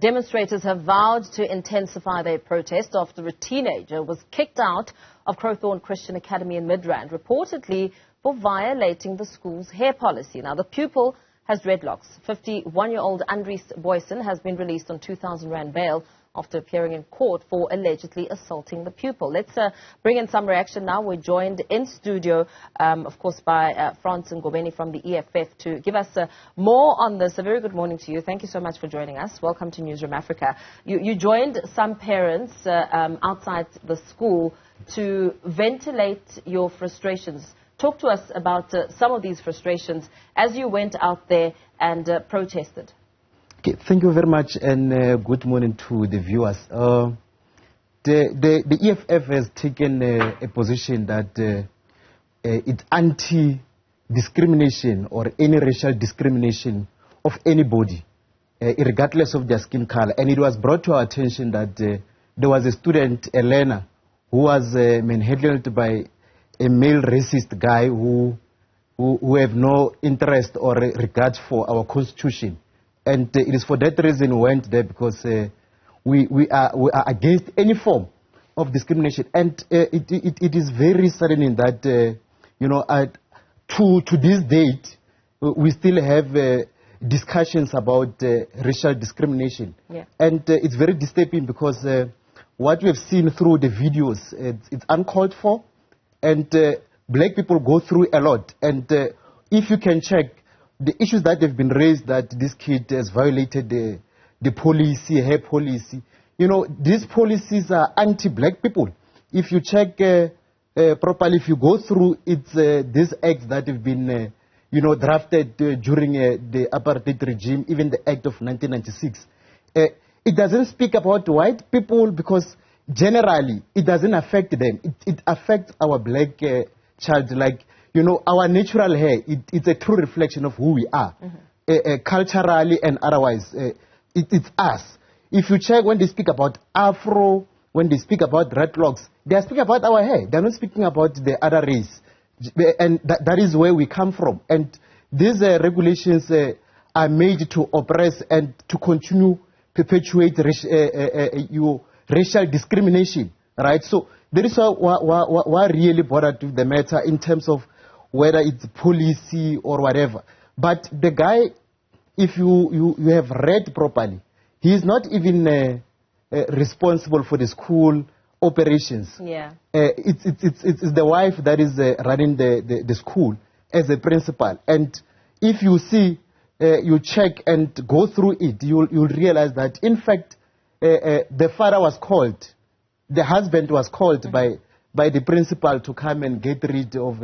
Demonstrators have vowed to intensify their protest after a teenager was kicked out of Crowthorne Christian Academy in Midrand, reportedly for violating the school's hair policy. Now, the pupil has dreadlocks. 51-year-old Andries Booysen has been released on 2,000 Rand bail after appearing in court for allegedly assaulting the pupil. Let's bring in some reaction now. We're joined in studio, of course, by Frans Ngobeni from the EFF to give us more on this. A very good morning to you. Thank you so much for joining us. Welcome to Newzroom Afrika. You joined some parents outside the school to ventilate your frustrations. Talk to us about some of these frustrations as you went out there and protested. Okay, thank you very much, and good morning to the viewers. The EFF has taken a position that it's anti-discrimination or any racial discrimination of anybody, regardless of their skin color. And it was brought to our attention that there was a student, a learner, who was manhandled by a male racist guy who have no interest or regard for our constitution. And it is for that reason we went there, because we are against any form of discrimination. And it is very saddening that, to this date, we still have discussions about racial discrimination. Yeah. And it's very disturbing, because what we have seen through the videos, it's uncalled for. And black people go through a lot. And if you can check, the issues that have been raised, that this kid has violated the policy, her policy. These policies are anti-black people. If you check properly, if you go through, it's these acts that have been, drafted during the apartheid regime, even the Act of 1996. It doesn't speak about white people, because generally it doesn't affect them. It affects our black child, like, our natural hair, it's a true reflection of who we are, culturally and otherwise. It's us. If you check, when they speak about Afro, when they speak about dreadlocks, they are speaking about our hair. They're not speaking about the other race. And that is where we come from. And these regulations are made to oppress and to continue perpetuate racial discrimination, right? So there is why really bothered with the matter in terms of whether it's policy or whatever. But the guy, if you have read properly, he is not even responsible for the school operations. Yeah. It's the wife that is running the school as a principal. And if you see, you check and go through it, you'll realize that, in fact, the father was called, the husband was called by the principal to come and get rid of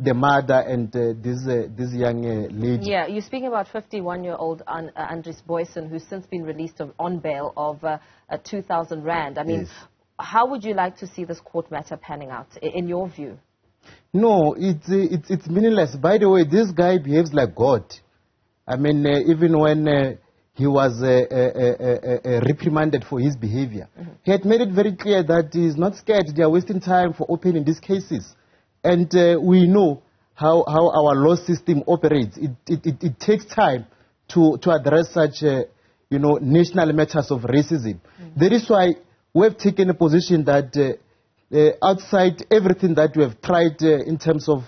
the mother and this young lady. Yeah, you're speaking about 51-year-old Andries Booysen, who's since been released on bail of 2,000 Rand. I mean, yes. How would you like to see this court matter panning out, in your view? No, it's meaningless. By the way, this guy behaves like God. I mean, even when he was reprimanded for his behavior, he had made it very clear that he is not scared. They are wasting time for opening these cases. And we know how our law system operates. It takes time to address such, national matters of racism. That is why we have taken a position that outside everything that we have tried in terms of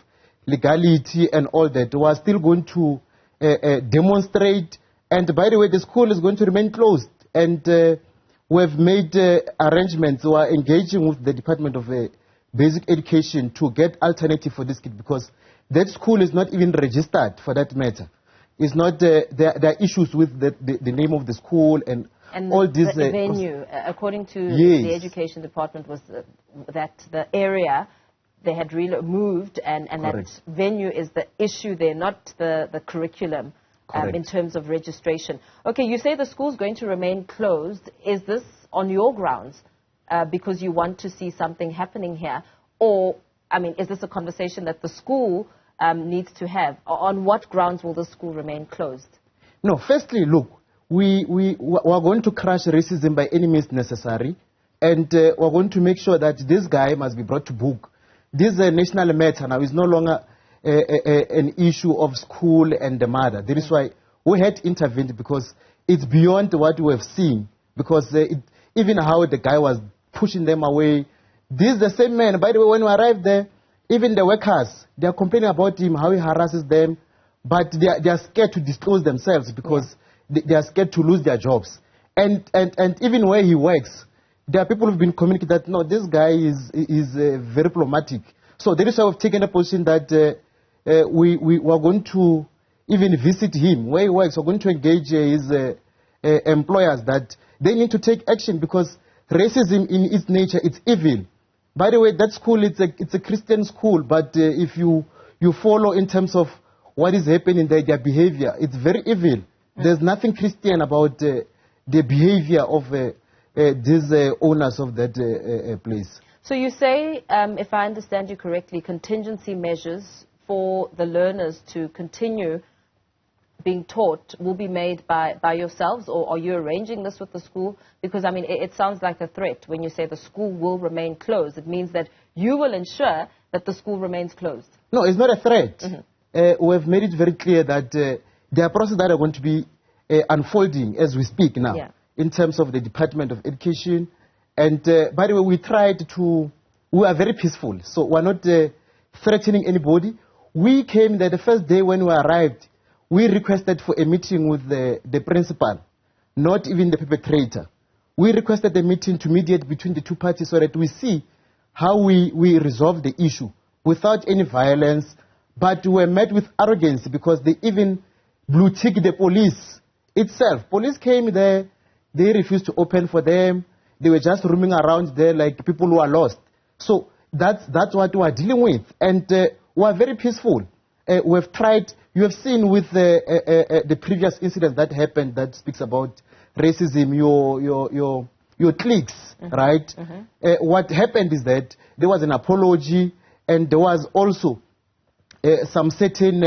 legality and all that, we are still going to demonstrate. And by the way, the school is going to remain closed. And we have made arrangements. We are engaging with the Department of Basic Education to get alternative for this kid, because that school is not even registered, for that matter. It's not, there are issues with the name of the school and all this. The venue, according to the Education Department, was that the area they had really moved, and that venue is the issue there, not the curriculum in terms of registration. Okay, you say the school's going to remain closed. Is this on your grounds? Because you want to see something happening here? Or, I mean, is this a conversation that the school needs to have? On what grounds will the school remain closed? No, firstly, look, we are going to crush racism by any means necessary. And we're going to make sure that this guy must be brought to book. This national matter now is no longer an issue of school and the mother. That is why we had intervened, because it's beyond what we have seen, because even how the guy was pushing them away. This is the same man. By the way, when we arrived there, even the workers, they are complaining about him, how he harasses them, but they are scared to disclose themselves because they are scared to lose their jobs. And even where he works, there are people who've been communicating that, no, this guy is very problematic. So that is why we've taken a position that we are going to even visit him where he works. We're going to engage his employers that they need to take action, because racism in its nature, it's evil. By the way, that school, it's a Christian school, but if you follow in terms of what is happening there, their behavior, it's very evil. There's nothing Christian about the behavior of these owners of that place. So you say, if I understand you correctly, contingency measures for the learners to continue being taught will be made by yourselves, or are you arranging this with the school? Because, I mean, it sounds like a threat when you say the school will remain closed. It means that you will ensure that the school remains closed. No, it's not a threat. We have made it very clear that there are processes that are going to be unfolding as we speak now in terms of the Department of Education. And, by the way, we are very peaceful. So we're not threatening anybody. We came there the first day when we arrived. We requested for a meeting with the principal, not even the perpetrator. We requested a meeting to mediate between the two parties so that we see how we resolve the issue without any violence. But we were met with arrogance because they even blue-ticked the police itself. Police came there, they refused to open for them. They were just roaming around there like people who are lost. So that's what we are dealing with. And we are very peaceful. We have tried. You have seen with the previous incident that happened that speaks about racism, your cliques, right? What happened is that there was an apology, and there was also some certain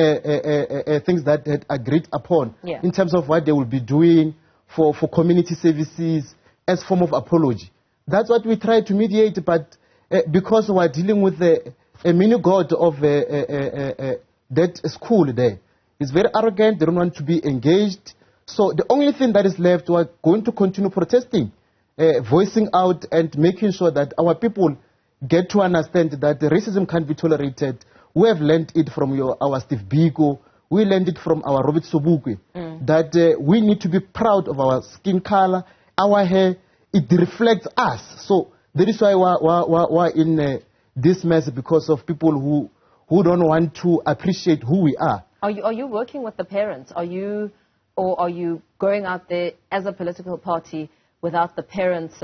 things that had agreed upon in terms of what they will be doing for community services as form of apology. That's what we tried to mediate, but because we are dealing with a mini god of that school there. It's very arrogant. They don't want to be engaged. So the only thing that is left, we're going to continue protesting, voicing out and making sure that our people get to understand that racism can't be tolerated. We have learned it from our Steve Biko. We learned it from our Robert Sobukwe, that we need to be proud of our skin color, our hair. It reflects us. So that is why we're in this mess, because of people who don't want to appreciate who we are. Are you working with the parents? Are you going out there as a political party without the parents'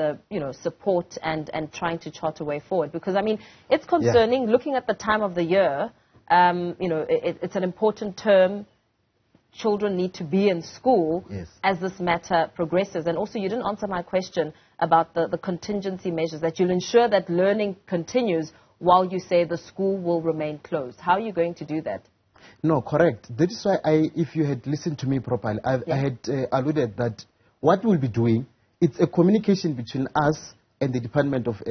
support and trying to chart a way forward? Because, I mean, it's concerning looking at the time of the year. It's an important term. Children need to be in school as this matter progresses. And also, you didn't answer my question about the contingency measures, that you'll ensure that learning continues while you say the school will remain closed. How are you going to do that? No, correct. That is why if you had listened to me properly, I had alluded that what we'll be doing, it's a communication between us and the Department of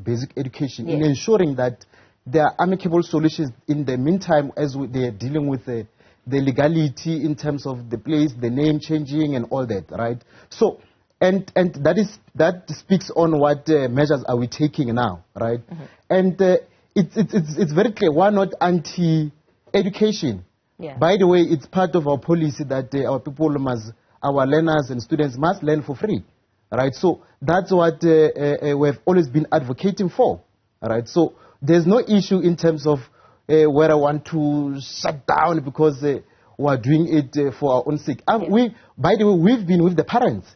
Basic Education in ensuring that there are amicable solutions in the meantime as they are dealing with the legality in terms of the place, the name changing and all that, right? So, and that speaks on what measures are we taking now, right? And it's very clear, we're not anti-education. By the way, it's part of our policy that our people our learners and students must learn for free, right? So that's what we've always been advocating for, right? So there's no issue in terms of where I want to shut down because we're doing it for our own sake. By the way, we've been with the parents,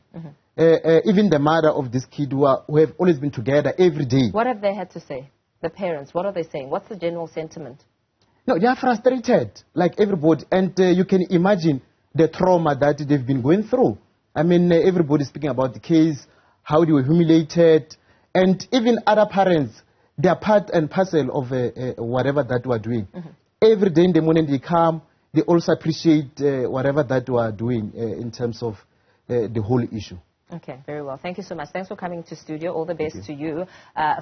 even the mother of this kid who have always been together every day. What have they had to say? The parents, what are they saying? What's the general sentiment? No, they are frustrated, like everybody. And you can imagine the trauma that they've been going through. I mean, everybody's speaking about the case, how they were humiliated. And even other parents, they are part and parcel of whatever that we are doing. Every day in the morning they come, they also appreciate whatever that we are doing in terms of the whole issue. Okay, very well. Thank you so much. Thanks for coming to studio. All the best to you.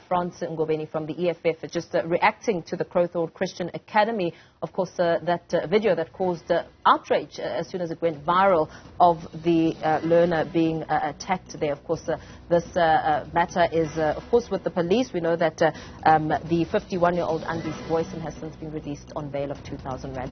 Frans Ngobeni from the EFF, just reacting to the Crowthorne Christian Academy. Of course, that video that caused outrage as soon as it went viral of the learner being attacked there. Of course, this matter is, of course, with the police. We know that the 51-year-old Andries Booysen has since been released on bail of 2,000 rand.